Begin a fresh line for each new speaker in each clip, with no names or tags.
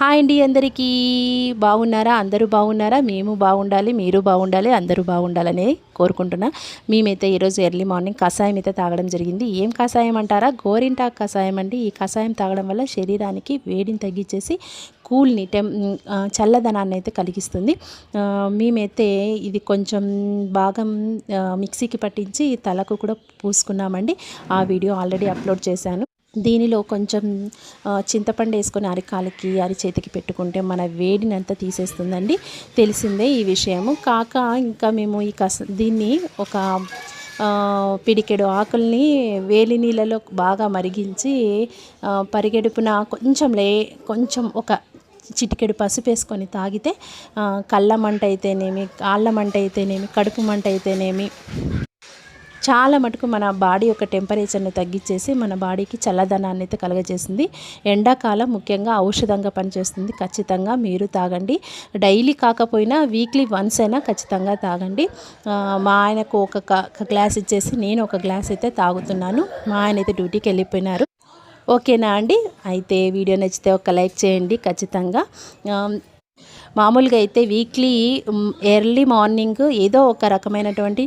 Hi అండి, అందరికీ బాగున్నారా? అందరూ బాగున్నారా? మేము బాగుండాలి, మీరు బాగుండాలి, అందరూ బాగుండాలని కోరుకుంటున్నా. మేమైతే ఈరోజు ఎర్లీ మార్నింగ్ కషాయం అయితే తాగడం జరిగింది. ఏం కషాయం అంటారా? గోరింటాకు కషాయం అండి. ఈ కషాయం తాగడం వల్ల శరీరానికి వేడిని తగ్గించేసి కూల్ని చల్లదనాన్ని అయితే కలిగిస్తుంది. మేమైతే ఇది కొంచెం భాగం మిక్సీకి పట్టించి తలకు కూడా పూసుకున్నామండి. ఆ వీడియో ఆల్రెడీ అప్లోడ్ చేశాను. దీనిలో కొంచెం చింతపండు వేసుకొని అరికాలకి అరిచేతికి పెట్టుకుంటే మన వేడిని అంతా తీసేస్తుందండి. తెలిసిందే ఈ విషయము. ఇంకా మేము దీన్ని ఒక పిడికెడు ఆకుల్ని వేలి నీళ్ళలో బాగా మరిగించి పరిగెడుపున కొంచెం ఒక చిటికెడు పసుపు వేసుకొని తాగితే కళ్ళ మంట అయితేనేమి, కాళ్ళ మంట అయితేనేమి, కడుపు మంట అయితేనేమి చాలా మటుకు మన బాడీ యొక్క టెంపరేచర్ని తగ్గించేసి మన బాడీకి చల్లదనాన్ని అయితే కలుగజేస్తుంది. ఎండాకాలం ముఖ్యంగా ఔషధంగా పనిచేస్తుంది. ఖచ్చితంగా మీరు తాగండి. డైలీ కాకపోయినా వీక్లీ వన్స్ అయినా ఖచ్చితంగా తాగండి. మా ఆయనకు ఒక గ్లాస్ ఇచ్చేసి నేను ఒక గ్లాస్ అయితే తాగుతున్నాను. మా ఆయన అయితే డ్యూటీకి వెళ్ళిపోయినారు. ఓకేనా అండి? అయితే వీడియో నచ్చితే ఒక లైక్ చేయండి ఖచ్చితంగా. మామూలుగా అయితే వీక్లీ ఎర్లీ మార్నింగ్ ఏదో ఒక రకమైనటువంటి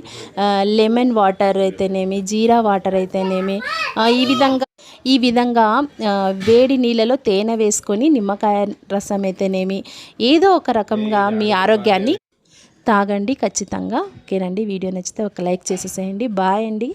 లెమన్ వాటర్ అయితేనేమి, జీరా వాటర్ అయితేనేమి, ఈ విధంగా వేడి నీళ్ళలో తేనె వేసుకొని నిమ్మకాయ రసం అయితేనేమి ఏదో ఒక రకంగా మీ ఆరోగ్యాన్ని తాగండి ఖచ్చితంగా. ఓకేనండి? వీడియో నచ్చితే ఒక లైక్ చేసేసేయండి. బాయ్ అండి.